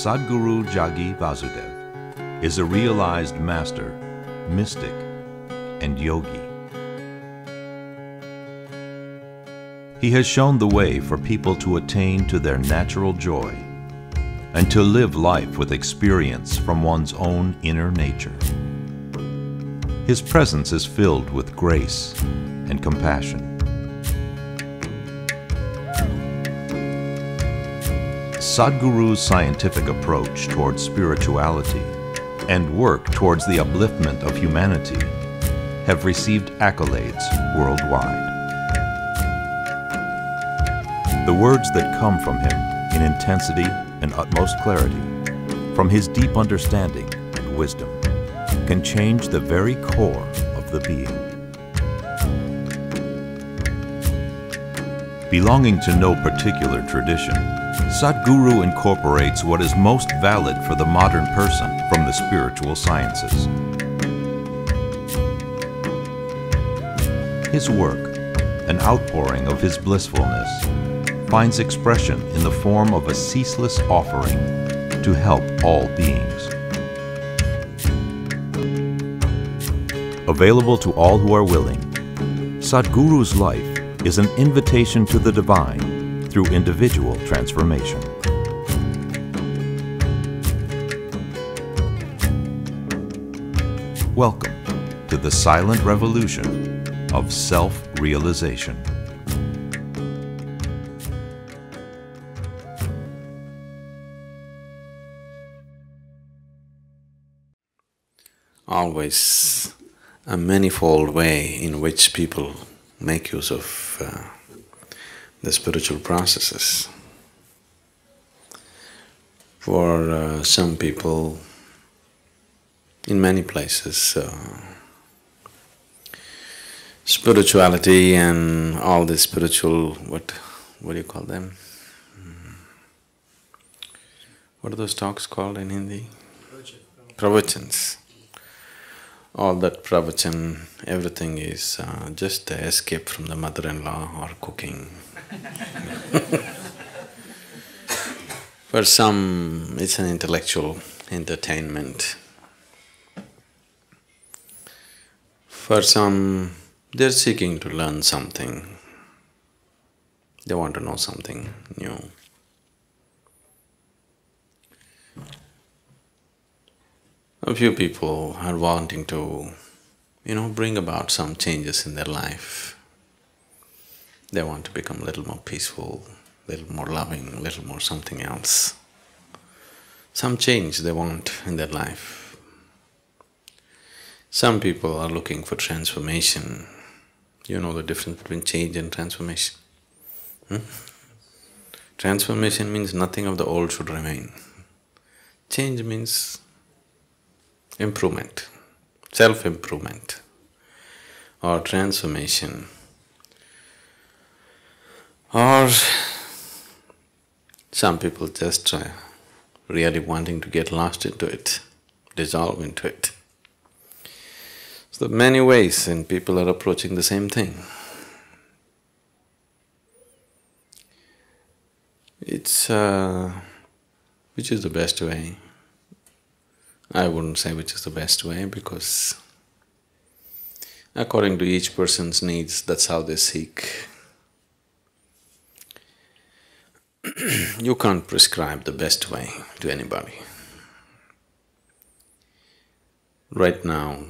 Sadhguru Jagi Vasudev is a realized master, mystic, and yogi. He has shown the way for people to attain to their natural joy and to live life with experience from one's own inner nature. His presence is filled with grace and compassion. Sadhguru's scientific approach towards spirituality and work towards the upliftment of humanity have received accolades worldwide. The words that come from him in intensity and utmost clarity, from his deep understanding and wisdom, can change the very core of the being. Belonging to no particular tradition, Sadhguru incorporates what is most valid for the modern person from the spiritual sciences. His work, an outpouring of his blissfulness, finds expression in the form of a ceaseless offering to help all beings. Available to all who are willing, Sadhguru's life is an invitation to the divine through individual transformation. Welcome to the silent revolution of self-realization. Always a manifold way in which people make use of the spiritual processes. For some people, in many places, spirituality and all the spiritual… what do you call them? What are those talks called in Hindi? Pravachans. All that pravachan, everything is just an escape from the mother-in-law or cooking. For some, it's an intellectual entertainment. For some, they're seeking to learn something. They want to know something new. A few people are wanting to, bring about some changes in their life. They want to become a little more peaceful, a little more loving, a little more something else. Some change they want in their life. Some people are looking for transformation. You know the difference between change and transformation? Transformation means nothing of the old should remain. Change means improvement, self-improvement or transformation, or some people just really wanting to get lost into it, dissolve into it. So there are many ways and people are approaching the same thing. It's… which is the best way? I wouldn't say which is the best way because according to each person's needs, that's how they seek. You can't prescribe the best way to anybody. Right now,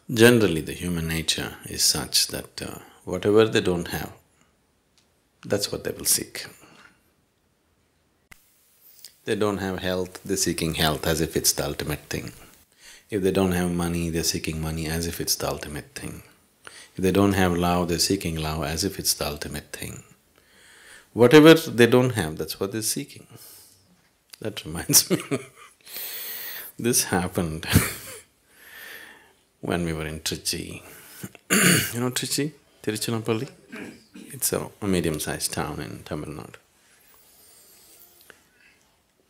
generally the human nature is such that whatever they don't have, that's what they will seek. They don't have health, they're seeking health as if it's the ultimate thing. If they don't have money, they're seeking money as if it's the ultimate thing. If they don't have love, they're seeking love as if it's the ultimate thing. Whatever they don't have, that's what they're seeking. That reminds me, this happened when we were in Trichy. You know Trichy? Tiruchirappalli? It's a medium-sized town in Tamil Nadu.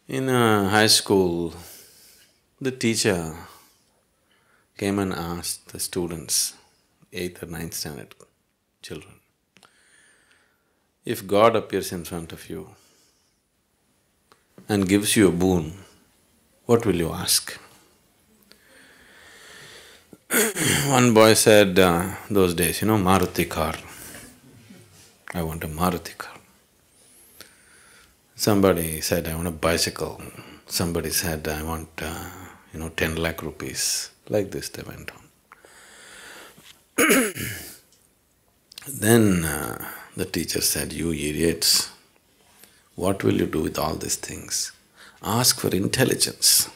In high school, the teacher came and asked the students, 8th or 9th standard children, if God appears in front of you, and gives you a boon, what will you ask? One boy said those days, Maruti car. I want a Maruti car. Somebody said, I want a bicycle. Somebody said, I want, 10 lakh rupees. Like this they went on. Then the teacher said, you idiots, what will you do with all these things? Ask for intelligence.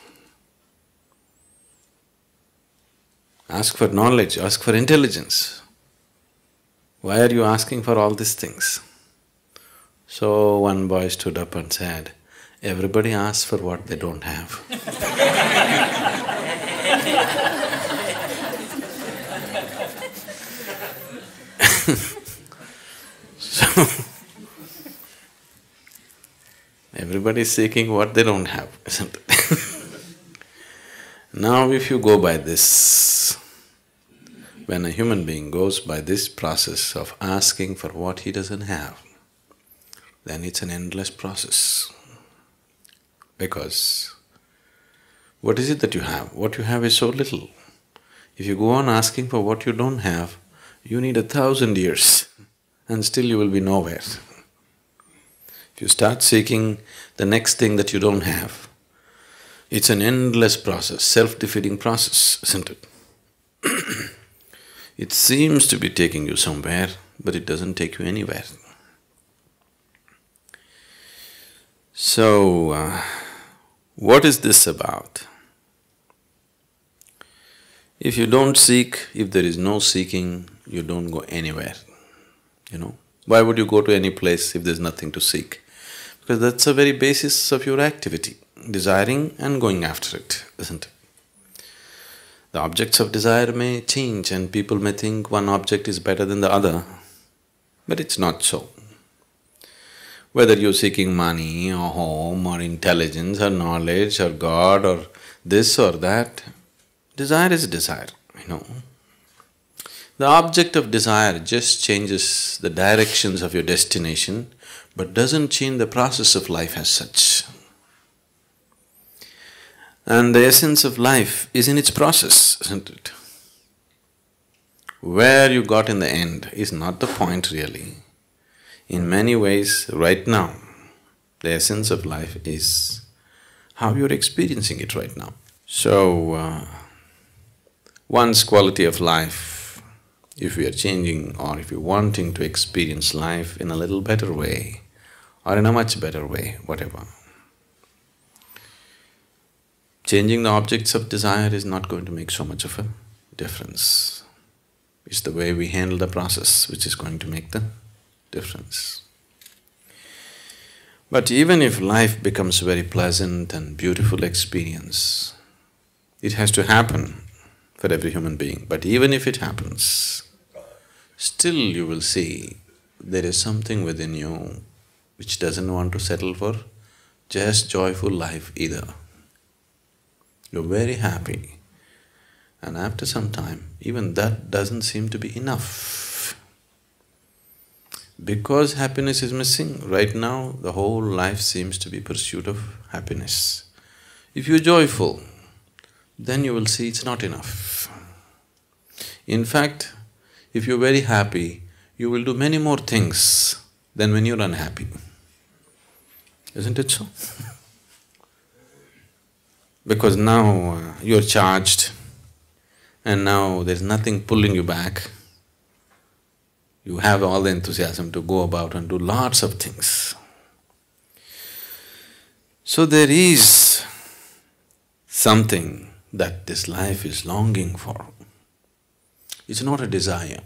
Ask for knowledge, ask for intelligence. Why are you asking for all these things? So one boy stood up and said, everybody asks for what they don't have. So, everybody is seeking what they don't have, isn't it? Now if you go by this, when a human being goes by this process of asking for what he doesn't have, then it's an endless process. Because what is it that you have? What you have is so little. If you go on asking for what you don't have, you need 1,000 years and still you will be nowhere. If you start seeking the next thing that you don't have, it's an endless process, self-defeating process, isn't it? It seems to be taking you somewhere, but it doesn't take you anywhere. So, what is this about? If you don't seek, if there is no seeking, you don't go anywhere, Why would you go to any place if there's nothing to seek? Because that's the very basis of your activity, desiring and going after it, isn't it? The objects of desire may change and people may think one object is better than the other, but it's not so. Whether you're seeking money or home or intelligence or knowledge or God or this or that, desire is desire, The object of desire just changes the directions of your destination, but doesn't change the process of life as such. And the essence of life is in its process, isn't it? Where you got in the end is not the point really. In many ways, right now, the essence of life is how you're experiencing it right now. So, one's quality of life, if we are changing or if you're wanting to experience life in a little better way or in a much better way, whatever, changing the objects of desire is not going to make so much of a difference. It's the way we handle the process which is going to make the difference. But even if life becomes a very pleasant and beautiful experience, it has to happen for every human being. But even if it happens, still you will see there is something within you which doesn't want to settle for just joyful life either. You're very happy, and after some time, even that doesn't seem to be enough. Because happiness is missing, right now the whole life seems to be pursuit of happiness. If you're joyful, then you will see it's not enough. In fact, if you're very happy, you will do many more things than when you're unhappy. Isn't it so? Because now you're charged and now there's nothing pulling you back. You have all the enthusiasm to go about and do lots of things. So there is something that this life is longing for. It's not a desire,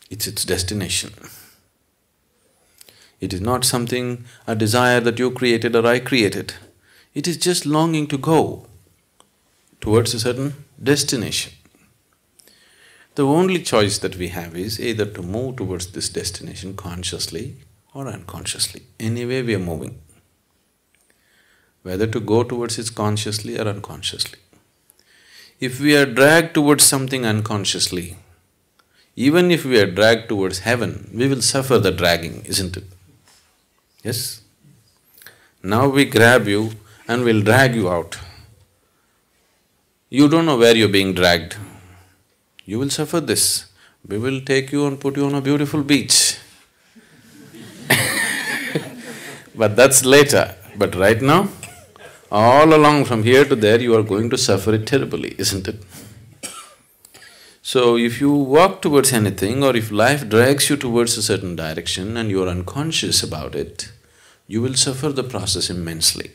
it's its destination. It is not something, a desire that you created or I created. It is just longing to go towards a certain destination. The only choice that we have is either to move towards this destination consciously or unconsciously. Anyway we are moving. Whether to go towards it consciously or unconsciously. If we are dragged towards something unconsciously, even if we are dragged towards heaven, we will suffer the dragging, isn't it? Yes? Now we grab you and we'll drag you out. You don't know where you're being dragged. You will suffer this. We will take you and put you on a beautiful beach. But that's later. But right now, all along from here to there, you are going to suffer it terribly, isn't it? So if you walk towards anything or if life drags you towards a certain direction and you are unconscious about it, you will suffer the process immensely.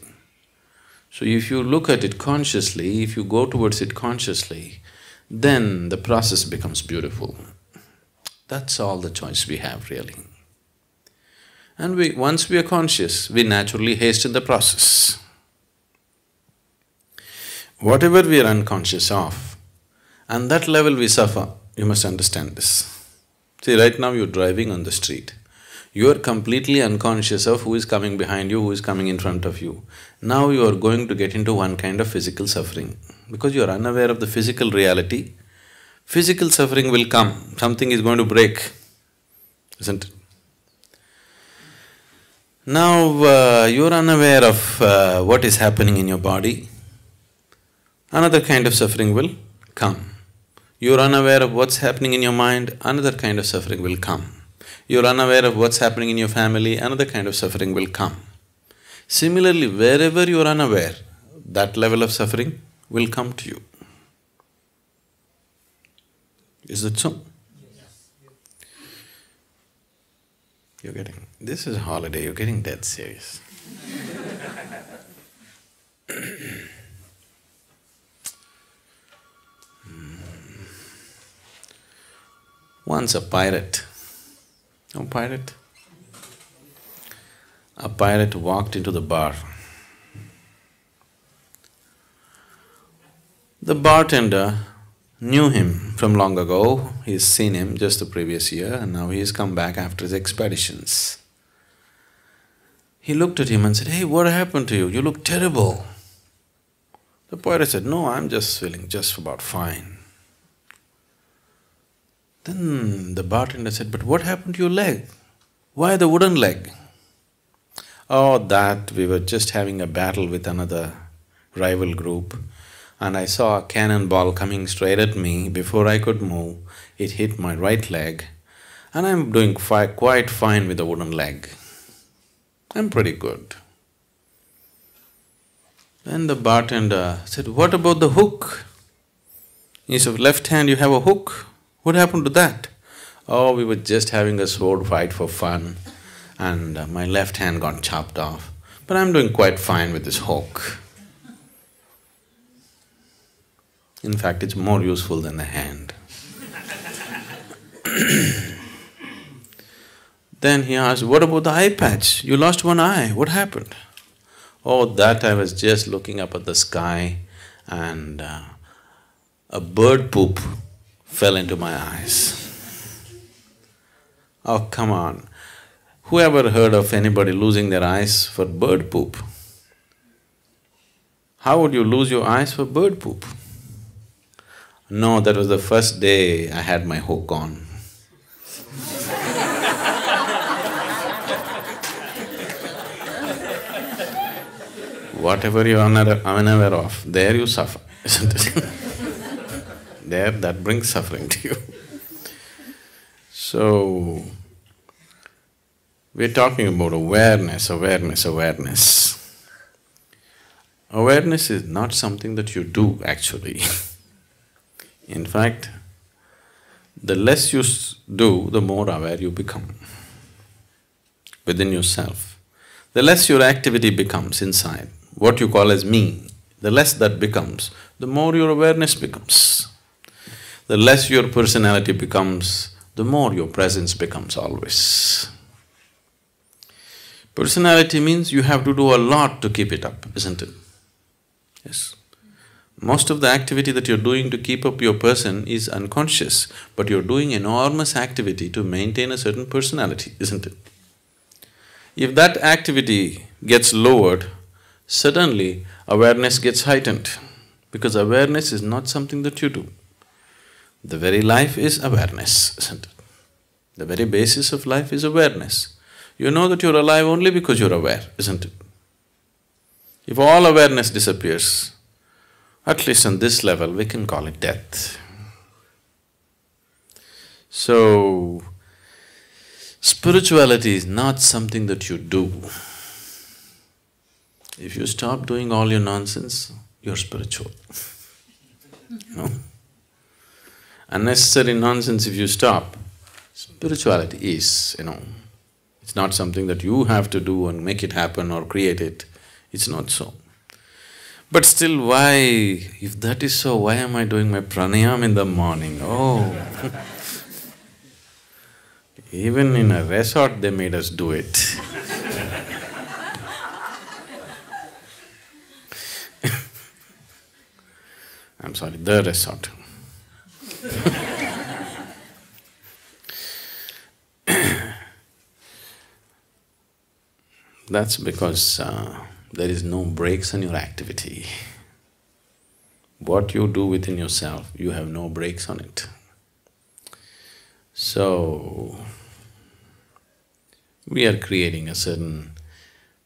So if you look at it consciously, if you go towards it consciously, then the process becomes beautiful. That's all the choice we have really. And once we are conscious, we naturally hasten the process. Whatever we are unconscious of, and that level we suffer, you must understand this. See, right now you're driving on the street. You are completely unconscious of who is coming behind you, who is coming in front of you. Now you are going to get into one kind of physical suffering. Because you are unaware of the physical reality, physical suffering will come, something is going to break, isn't it? Now, you are unaware of what is happening in your body, another kind of suffering will come. You are unaware of what's happening in your mind, another kind of suffering will come. You are unaware of what's happening in your family, another kind of suffering will come. Similarly, wherever you are unaware, that level of suffering will come to you. Is it so? You're getting… this is a holiday, you're getting dead serious. Once a pirate… know pirate? A pirate walked into the bar. The bartender knew him from long ago, he's seen him just the previous year and now he's come back after his expeditions. He looked at him and said, "Hey, what happened to you? You look terrible." The pirate said, "No, I'm just feeling just about fine." Then the bartender said, "But what happened to your leg? Why the wooden leg?" "Oh, that we were just having a battle with another rival group and I saw a cannonball coming straight at me. Before I could move, it hit my right leg and I'm doing quite fine with the wooden leg. I'm pretty good." Then the bartender said, "What about the hook? Instead of left hand you have a hook. What happened to that?" "Oh, we were just having a sword fight for fun and my left hand got chopped off, but I'm doing quite fine with this hook." In fact, it's more useful than the hand. Then he asked, "What about the eye patch? You lost one eye, what happened?" "Oh, that I was just looking up at the sky and a bird poop fell into my eyes." Oh, come on. Who ever heard of anybody losing their eyes for bird poop? How would you lose your eyes for bird poop? No, that was the first day I had my hook on. Whatever you're unaware of, there you suffer, isn't it? There, that brings suffering to you. So, we're talking about awareness, awareness, awareness. Awareness is not something that you do actually. In fact, the less you do, the more aware you become within yourself. The less your activity becomes inside, what you call as me, the less that becomes, the more your awareness becomes. The less your personality becomes, the more your presence becomes always. Personality means you have to do a lot to keep it up, isn't it? Yes. Most of the activity that you're doing to keep up your person is unconscious, but you're doing enormous activity to maintain a certain personality, isn't it? If that activity gets lowered, suddenly awareness gets heightened, because awareness is not something that you do. The very life is awareness, isn't it? The very basis of life is awareness. You know that you're alive only because you're aware, isn't it? If all awareness disappears, at least on this level, we can call it death. So, spirituality is not something that you do. If you stop doing all your nonsense, you're spiritual. No? Unnecessary nonsense if you stop, spirituality is, it's not something that you have to do and make it happen or create it. It's not so. But still, why… if that is so, why am I doing my pranayam in the morning? Oh! Even in a resort they made us do it. I'm sorry, the resort. That's because there is no breaks in your activity. What you do within yourself, you have no breaks on it. So, we are creating a certain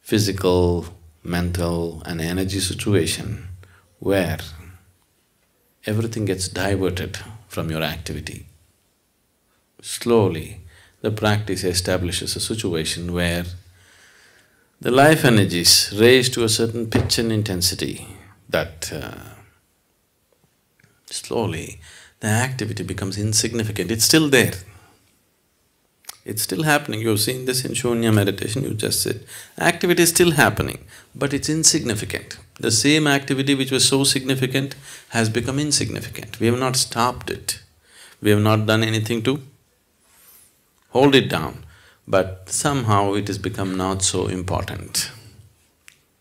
physical, mental and energy situation where everything gets diverted from your activity. Slowly, the practice establishes a situation where the life energies raise to a certain pitch and intensity that slowly the activity becomes insignificant. It's still there. It's still happening. You've seen this in Shunya meditation, you just said. Activity is still happening, but it's insignificant. The same activity which was so significant has become insignificant. We have not stopped it. We have not done anything to hold it down, but somehow it has become not so important.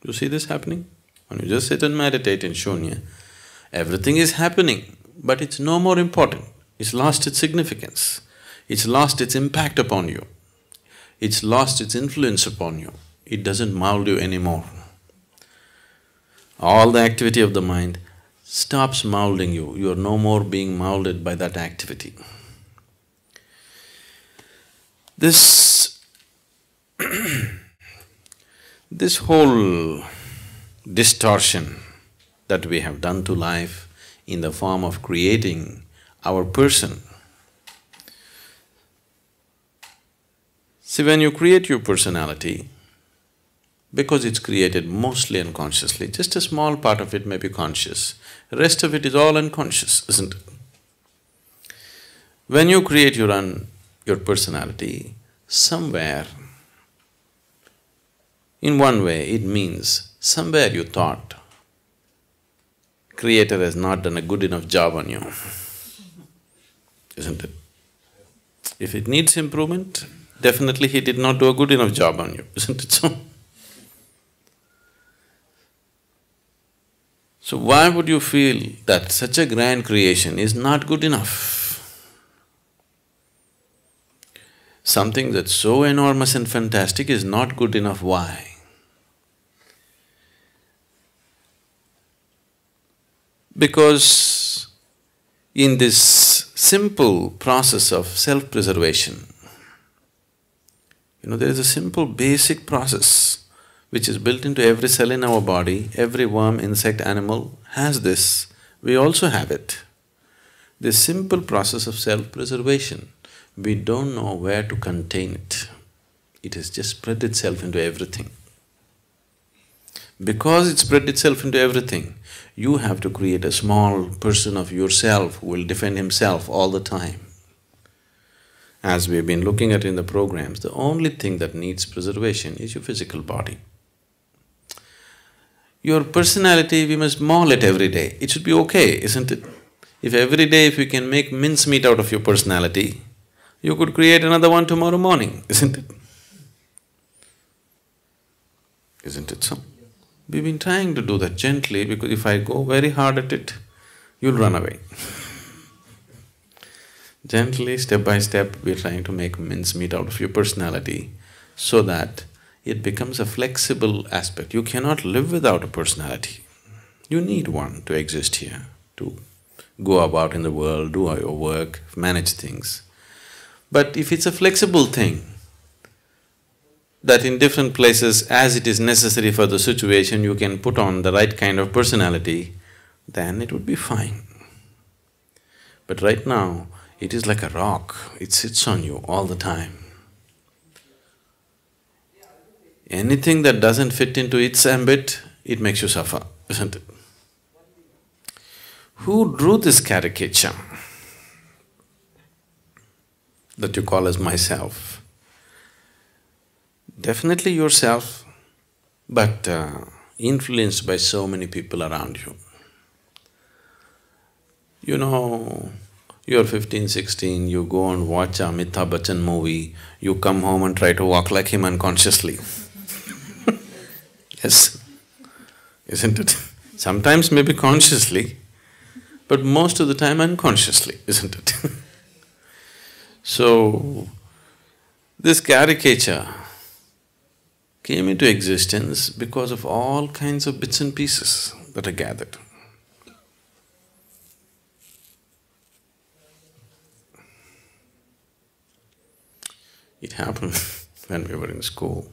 You see this happening? When you just sit and meditate in Shunya, everything is happening, but it's no more important. It's lost its significance. It's lost its impact upon you. It's lost its influence upon you. It doesn't mold you anymore. All the activity of the mind stops molding you. You are no more being molded by that activity. This whole distortion that we have done to life in the form of creating our person. See, when you create your personality, because it's created mostly unconsciously, just a small part of it may be conscious, the rest of it is all unconscious, isn't it? When you create your personality, somewhere, in one way, it means somewhere you thought, Creator has not done a good enough job on you, isn't it? If it needs improvement, definitely He did not do a good enough job on you, isn't it so? So why would you feel that such a grand creation is not good enough? Something that's so enormous and fantastic is not good enough, why? Because in this simple process of self-preservation, there is a simple basic process which is built into every cell in our body. Every worm, insect, animal has this, we also have it. This simple process of self-preservation, we don't know where to contain it. It has just spread itself into everything. Because it spread itself into everything, you have to create a small person of yourself who will defend himself all the time. As we've been looking at in the programs, the only thing that needs preservation is your physical body. Your personality, we must maul it every day. It should be okay, isn't it? If every day if you can make mincemeat out of your personality, you could create another one tomorrow morning, isn't it? Isn't it so? We've been trying to do that gently because if I go very hard at it, you'll run away. Gently, step by step, we're trying to make mincemeat out of your personality so that it becomes a flexible aspect. You cannot live without a personality. You need one to exist here, to go about in the world, do your work, manage things. But if it's a flexible thing, that in different places, as it is necessary for the situation, you can put on the right kind of personality, then it would be fine. But right now, it is like a rock, it sits on you all the time. Anything that doesn't fit into its ambit, it makes you suffer, isn't it? Who drew this caricature that you call as myself? Definitely yourself, but influenced by so many people around you. You know, you're 15, 16, you go and watch a Amitabh Bachchan movie, you come home and try to walk like him unconsciously. Yes, isn't it? Sometimes maybe consciously, but most of the time unconsciously, isn't it? So, this caricature came into existence because of all kinds of bits and pieces that are gathered. It happened when we were in school.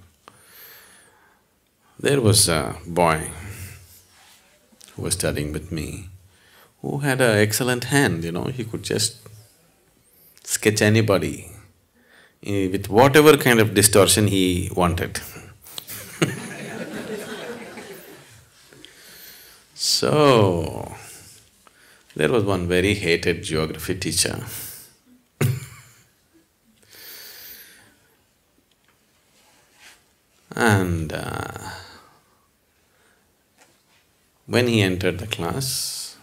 There was a boy who was studying with me, who had an excellent hand, he could just sketch anybody with whatever kind of distortion he wanted. So, there was one very hated geography teacher. And when he entered the class,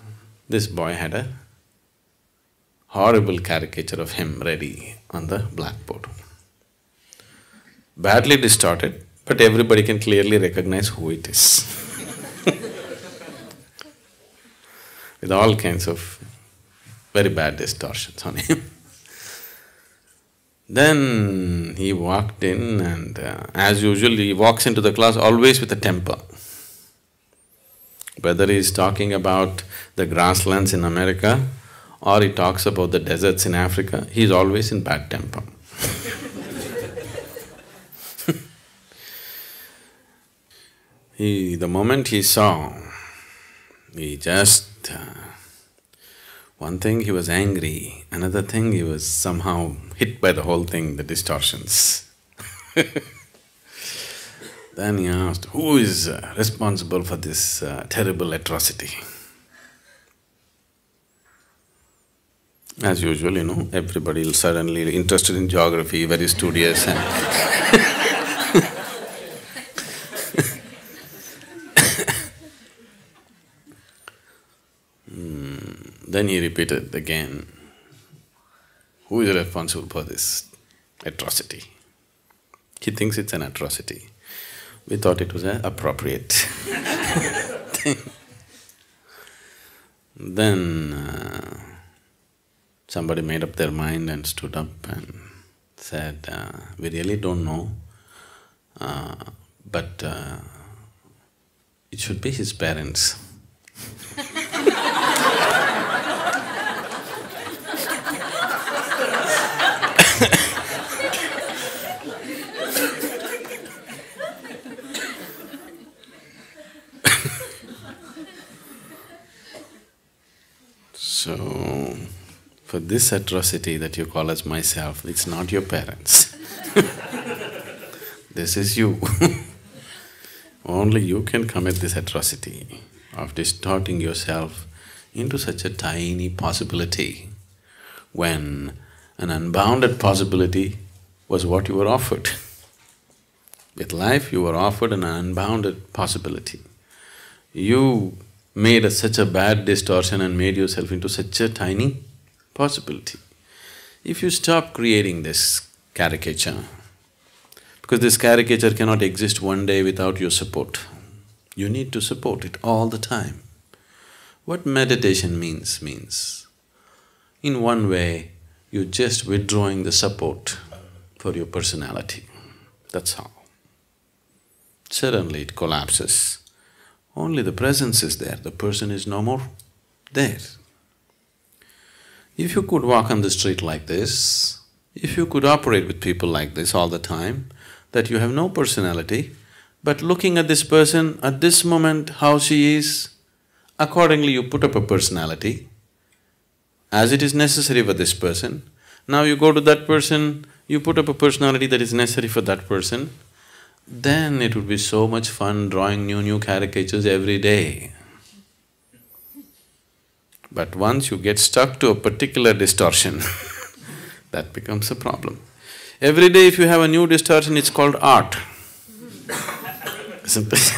this boy had a horrible caricature of him ready on the blackboard. Badly distorted, but everybody can clearly recognize who it is. With all kinds of very bad distortions on him. Then he walked in and as usual he walks into the class always with a temper. Whether he's talking about the grasslands in America or he talks about the deserts in Africa, he's always in bad temper. The moment he saw, he just… one thing he was angry, another thing he was somehow hit by the whole thing, the distortions. Then he asked, who is responsible for this terrible atrocity? As usual, everybody is suddenly interested in geography, very studious and Then he repeated again, who is responsible for this atrocity? He thinks it's an atrocity. We thought it was an appropriate thing. Then somebody made up their mind and stood up and said, we really don't know, but it should be his parents. So, for this atrocity that you call as myself, it's not your parents. This is you. Only you can commit this atrocity of distorting yourself into such a tiny possibility when an unbounded possibility was what you were offered. With life, you were offered an unbounded possibility. You made such a bad distortion and made yourself into such a tiny possibility. If you stop creating this caricature, because this caricature cannot exist one day without your support, you need to support it all the time. What meditation means, in one way, you're just withdrawing the support for your personality, that's all. Suddenly it collapses. Only the presence is there, the person is no more there. If you could walk on the street like this, if you could operate with people like this all the time, that you have no personality, but looking at this person at this moment, how she is, accordingly you put up a personality as it is necessary for this person. Now you go to that person, you put up a personality that is necessary for that person, then it would be so much fun drawing new caricatures every day. But once you get stuck to a particular distortion, that becomes a problem. Every day if you have a new distortion, it's called art. Isn't it?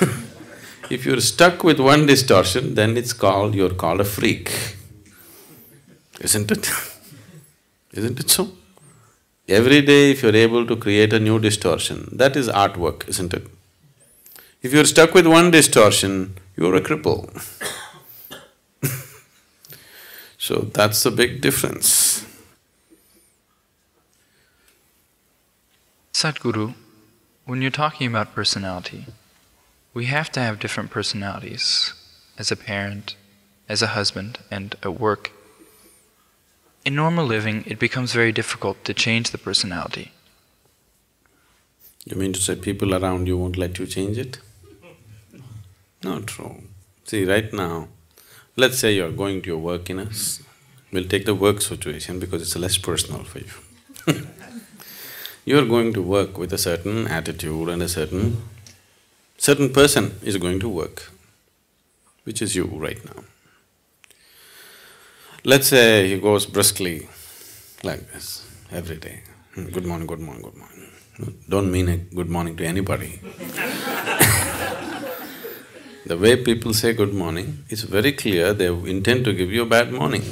If you're stuck with one distortion, then you're called a freak. Isn't it? Isn't it so? Every day if you're able to create a new distortion, that is artwork, isn't it? If you're stuck with one distortion, you're a cripple. So that's the big difference. Sadhguru, when you're talking about personality, we have to have different personalities as a parent, as a husband, and at work. In normal living, it becomes very difficult to change the personality. You mean to say people around you won't let you change it? Not true. See, right now, let's say you're going to your work we'll take the work situation because it's less personal for you. You're going to work with a certain attitude and a certain person is going to work, which is you right now. Let's say he goes briskly like this every day. Good morning, good morning, good morning. Don't mean a good morning to anybody. The way people say good morning, it's very clear they intend to give you a bad morning.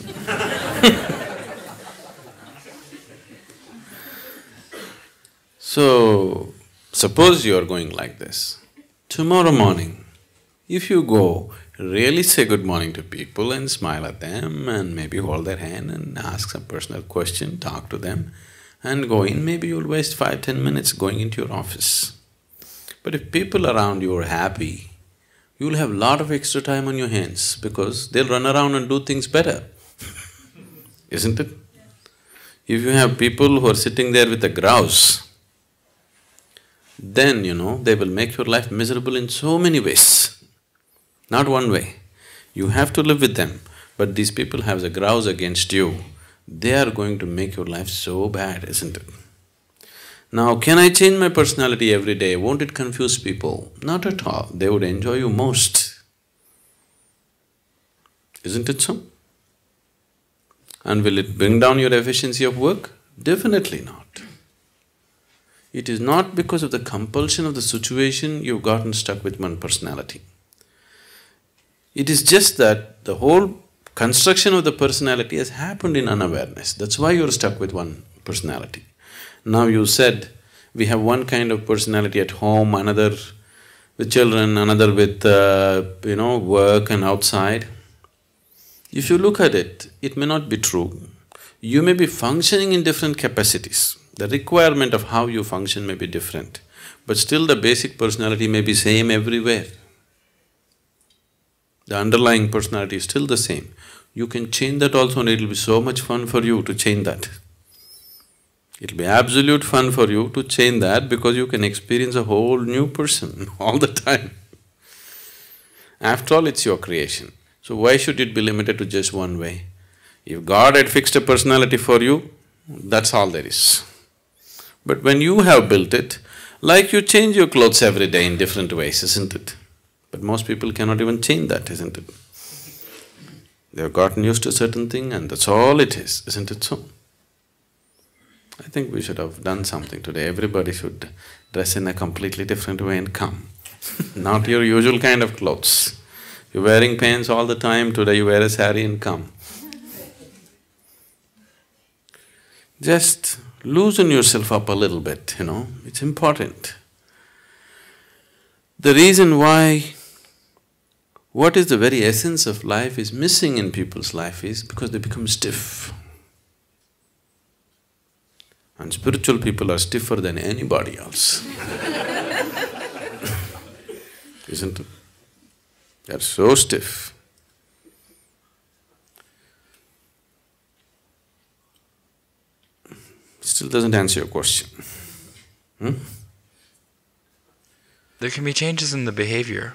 So, suppose you are going like this. Tomorrow morning, if you go, really say good morning to people and smile at them and maybe hold their hand and ask some personal question, talk to them and go in, maybe you'll waste 5–10 minutes going into your office. But if people around you are happy, you'll have lot of extra time on your hands because they'll run around and do things better, isn't it? If you have people who are sitting there with a grouse, then they will make your life miserable in so many ways. Not one way. You have to live with them, but these people have a grouse against you. They are going to make your life so bad, isn't it? Now, can I change my personality every day? Won't it confuse people? Not at all. They would enjoy you most. Isn't it so? And will it bring down your efficiency of work? Definitely not. It is not because of the compulsion of the situation you've gotten stuck with one personality. It is just that the whole construction of the personality has happened in unawareness, that's why you're stuck with one personality. Now you said, we have one kind of personality at home, another with children, another with work and outside. If you look at it, it may not be true. You may be functioning in different capacities. The requirement of how you function may be different, but still the basic personality may be same everywhere. The underlying personality is still the same. You can change that also and it'll be so much fun for you to change that. It'll be absolute fun for you to change that because you can experience a whole new person all the time. After all, it's your creation. So why should it be limited to just one way? If God had fixed a personality for you, that's all there is. But when you have built it, like you change your clothes every day in different ways, isn't it? But most people cannot even change that, isn't it? They've gotten used to a certain thing and that's all it is, isn't it so? I think we should have done something today. Everybody should dress in a completely different way and come. Not your usual kind of clothes. You're wearing pants all the time, today you wear a sari and come. Just loosen yourself up a little bit, it's important. The reason why what is the very essence of life is missing in people's life is because they become stiff. And spiritual people are stiffer than anybody else. Isn't it? They are so stiff. Still doesn't answer your question. There can be changes in the behavior,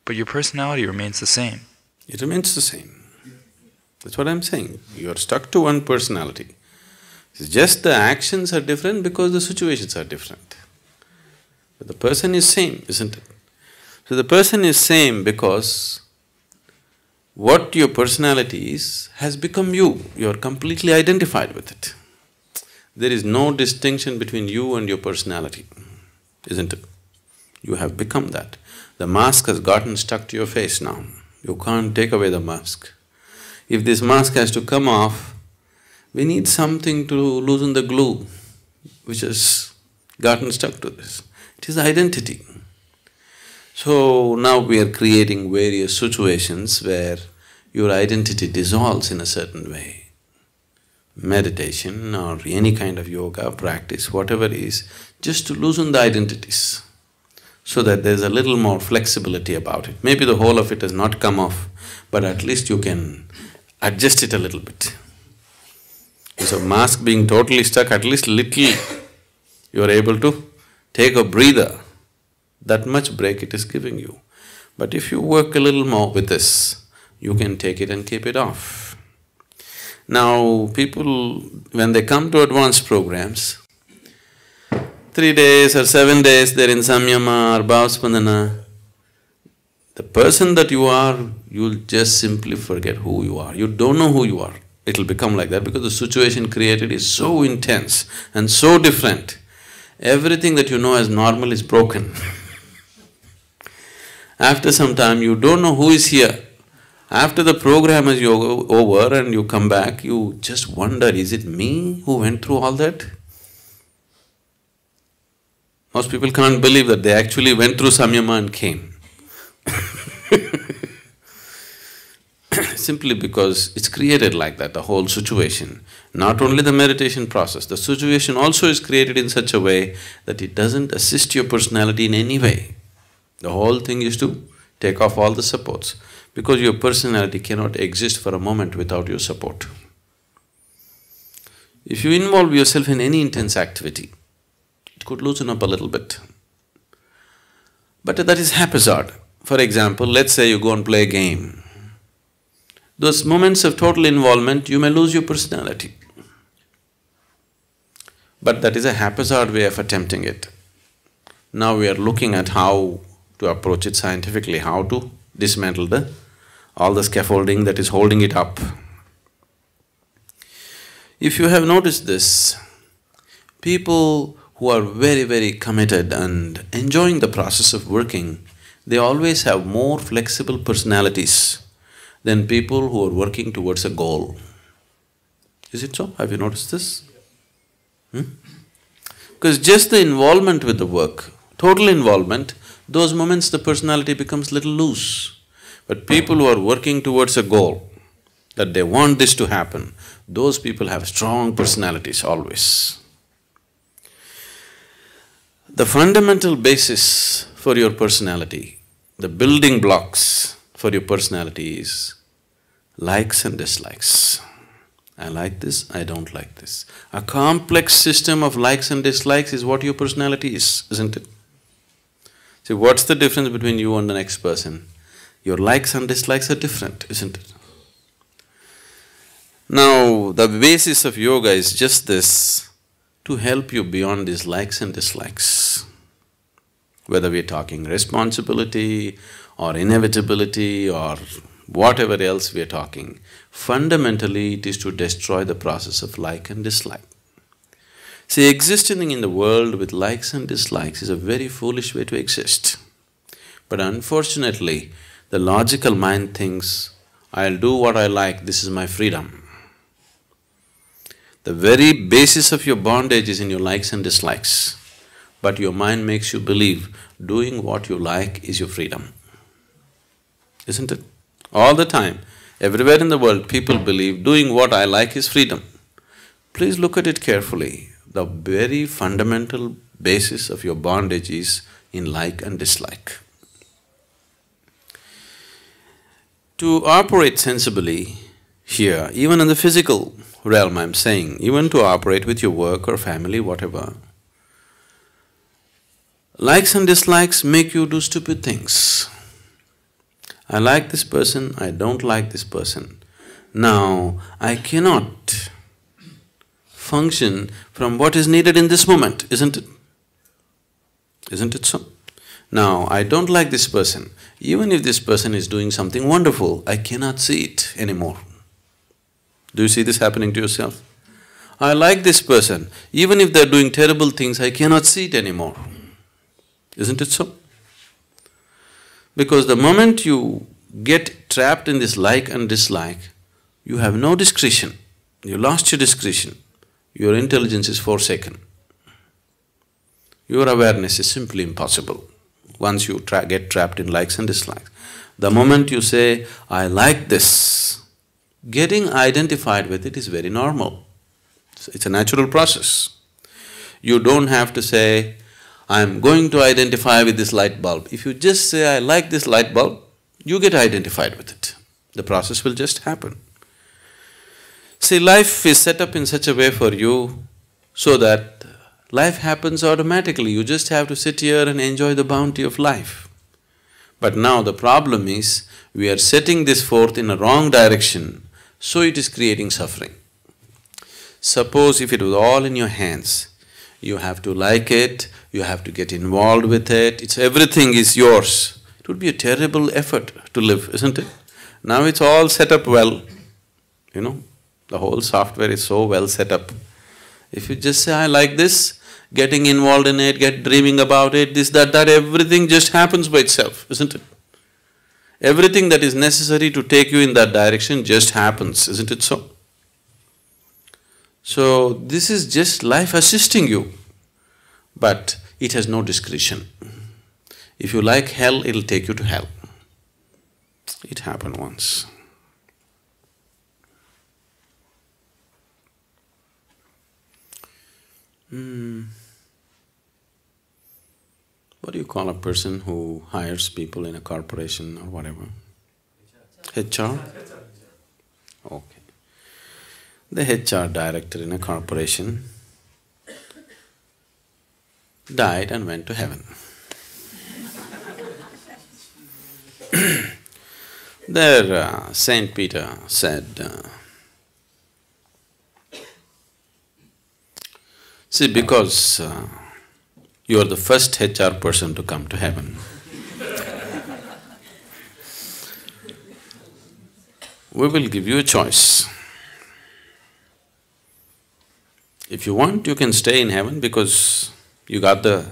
but your personality remains the same. It remains the same. That's what I'm saying. You're stuck to one personality. It's just the actions are different because the situations are different. But the person is same, isn't it? So the person is same because what your personality is has become you. You're completely identified with it. There is no distinction between you and your personality, isn't it? You have become that. The mask has gotten stuck to your face now. You can't take away the mask. If this mask has to come off, we need something to loosen the glue which has gotten stuck to this. It is identity. So now we are creating various situations where your identity dissolves in a certain way. Meditation or any kind of yoga practice, whatever it is, just to loosen the identities so that there's a little more flexibility about it. Maybe the whole of it has not come off, but at least you can adjust it a little bit. Instead of mask being totally stuck, at least little you are able to take a breather. That much break it is giving you. But if you work a little more with this, you can take it and keep it off. Now, people, when they come to advanced programs, 3 days or 7 days they're in samyama or bhavspandana, the person that you are, you'll just simply forget who you are. You don't know who you are. It'll become like that because the situation created is so intense and so different. Everything that you know as normal is broken. After some time, you don't know who is here. After the program is over and you come back, you just wonder, is it me who went through all that? Most people can't believe that they actually went through samyama and came. Simply because it's created like that, the whole situation. Not only the meditation process, the situation also is created in such a way that it doesn't assist your personality in any way. The whole thing is to take off all the supports, because your personality cannot exist for a moment without your support. If you involve yourself in any intense activity, it could loosen up a little bit. But that is haphazard. For example, let's say you go and play a game. Those moments of total involvement, you may lose your personality. But that is a haphazard way of attempting it. Now we are looking at how to approach it scientifically, how to dismantle all the scaffolding that is holding it up. If you have noticed this, people who are very, very committed and enjoying the process of working, they always have more flexible personalities than people who are working towards a goal. Is it so? Have you noticed this? Because just the involvement with the work, total involvement, those moments the personality becomes little loose. But people who are working towards a goal, that they want this to happen, those people have strong personalities always. The fundamental basis for your personality, the building blocks for your personality is likes and dislikes. I like this, I don't like this. A complex system of likes and dislikes is what your personality is, isn't it? See, what's the difference between you and the next person? Your likes and dislikes are different, isn't it? Now, the basis of yoga is just this, to help you beyond these likes and dislikes. Whether we're talking responsibility or inevitability or whatever else we're talking, fundamentally it is to destroy the process of like and dislike. See, existing in the world with likes and dislikes is a very foolish way to exist. But unfortunately, the logical mind thinks, I'll do what I like, this is my freedom. The very basis of your bondage is in your likes and dislikes, but your mind makes you believe doing what you like is your freedom. Isn't it? All the time, everywhere in the world, people believe doing what I like is freedom. Please look at it carefully. The very fundamental basis of your bondage is in like and dislike. To operate sensibly here, even in the physical realm I'm saying, even to operate with your work or family, whatever, Likes and dislikes make you do stupid things. I like this person, I don't like this person. Now, I cannot function from what is needed in this moment, isn't it? Isn't it so? Now, I don't like this person. Even if this person is doing something wonderful, I cannot see it anymore. Do you see this happening to yourself? I like this person. Even if they're doing terrible things, I cannot see it anymore. Isn't it so? Because the moment you get trapped in this like and dislike, you have no discretion. You lost your discretion. Your intelligence is forsaken. Your awareness is simply impossible once you get trapped in likes and dislikes. The moment you say, I like this, getting identified with it is very normal. It's a natural process. You don't have to say, I'm going to identify with this light bulb. If you just say, I like this light bulb, you get identified with it. The process will just happen. See, life is set up in such a way for you so that life happens automatically. You just have to sit here and enjoy the bounty of life. But now the problem is, we are setting this forth in a wrong direction, so it is creating suffering. Suppose if it was all in your hands, you have to like it, you have to get involved with it, everything is yours. It would be a terrible effort to live, isn't it? Now it's all set up well, the whole software is so well set up. If you just say, I like this, getting involved in it, dreaming about it, this, that, everything just happens by itself, isn't it? Everything that is necessary to take you in that direction just happens, isn't it so? So, this is just life assisting you, but it has no discretion. If you like hell, it'll take you to hell. It happened once. What do you call a person who hires people in a corporation or whatever? HR? Okay. The HR director in a corporation died and went to heaven. There, Saint Peter said, see, because you are the first HR person to come to heaven, we will give you a choice. If you want, you can stay in heaven because you got the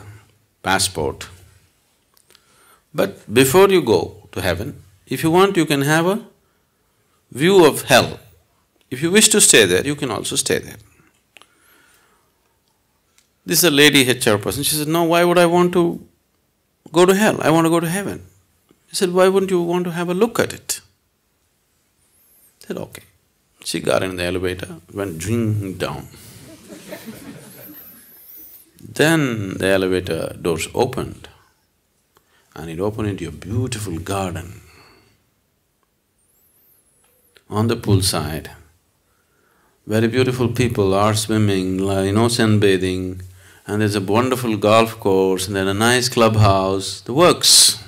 passport. But before you go to heaven, if you want, you can have a view of hell. If you wish to stay there, you can also stay there. This is a lady HR person. She said, no, why would I want to go to hell? I want to go to heaven. He said, why wouldn't you want to have a look at it? I said, okay. She got in the elevator, went ding down. Then the elevator doors opened and it opened into a beautiful garden. On the poolside, very beautiful people are swimming, sunbathing, and there's a wonderful golf course and then a nice clubhouse, the works.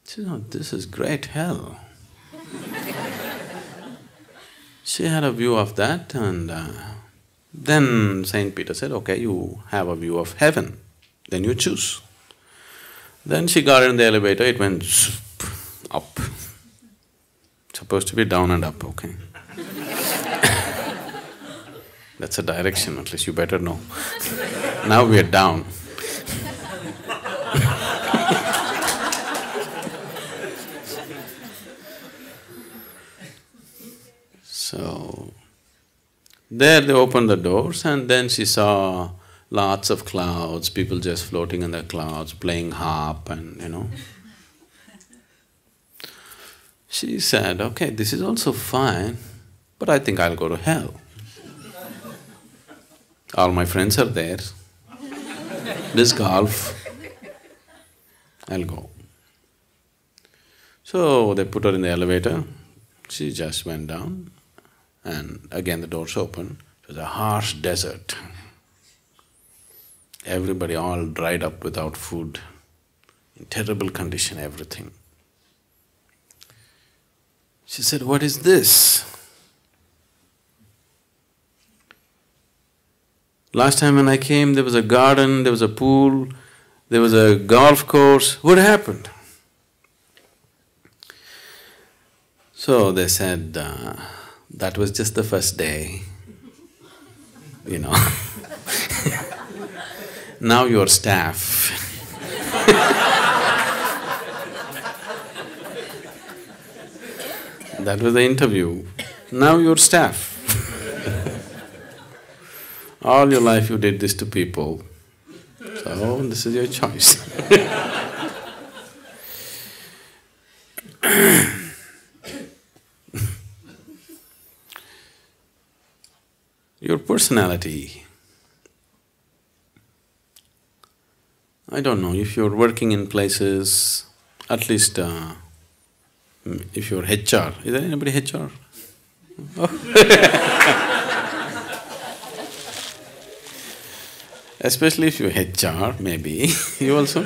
She said, oh, this is great hell. She had a view of that and then Saint Peter said, okay, you have a view of heaven, then you choose. Then she got in the elevator, it went up. Supposed to be down and up, okay? That's a direction, at least you better know. Now we are down. So, there they opened the doors and then she saw lots of clouds, people just floating in the clouds, playing harp and She said, okay, this is also fine, but I think I'll go to hell. All my friends are there, this golf, I'll go. So they put her in the elevator, she just went down and again the doors opened. It was a harsh desert. Everybody all dried up without food, in terrible condition, everything. She said, "What is this? Last time when I came, there was a garden, there was a pool, there was a golf course. What happened?" So they said, that was just the first day, you know. Now you're staff. That was the interview. Now you're staff. All your life you did this to people, so this is your choice. Your personality. I don't know, if you're working in places, at least if you're HR, is there anybody HR? Oh. Especially if you're HR, maybe, you also.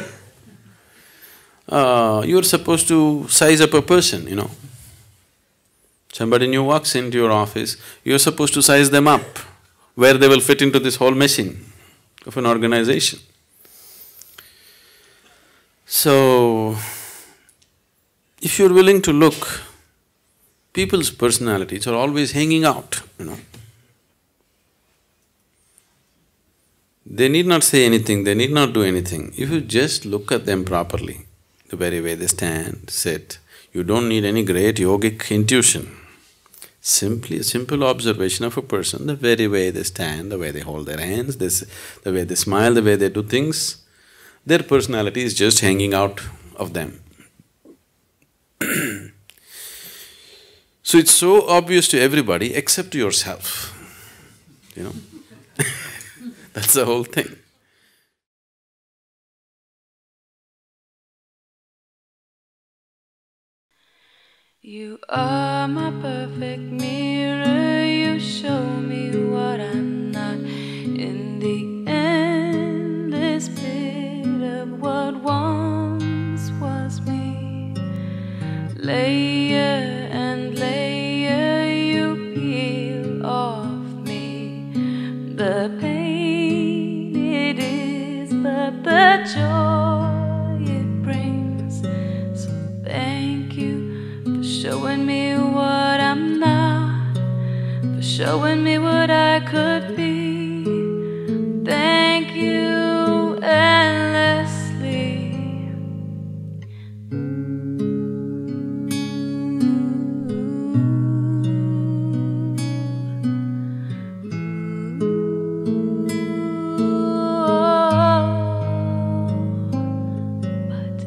You're supposed to size up a person, you know. Somebody new walks into your office, you're supposed to size them up, where they will fit into this whole machine of an organization. So, if you're willing to look, people's personalities are always hanging out, you know. They need not say anything, they need not do anything. If you just look at them properly, the very way they stand, sit, you don't need any great yogic intuition. Simply a simple observation of a person, the very way they stand, the way they hold their hands, the way they smile, the way they do things, their personality is just hanging out of them. So it's so obvious to everybody except to yourself, you know. That's the whole thing. You are my perfect mirror, you show me what I'm not. In the endless pit of what once was me, layer and layer you peel off me. The pain it is, but the joy it brings. So thank you for showing me what I'm not, for showing me what I could be. Thank you endlessly. But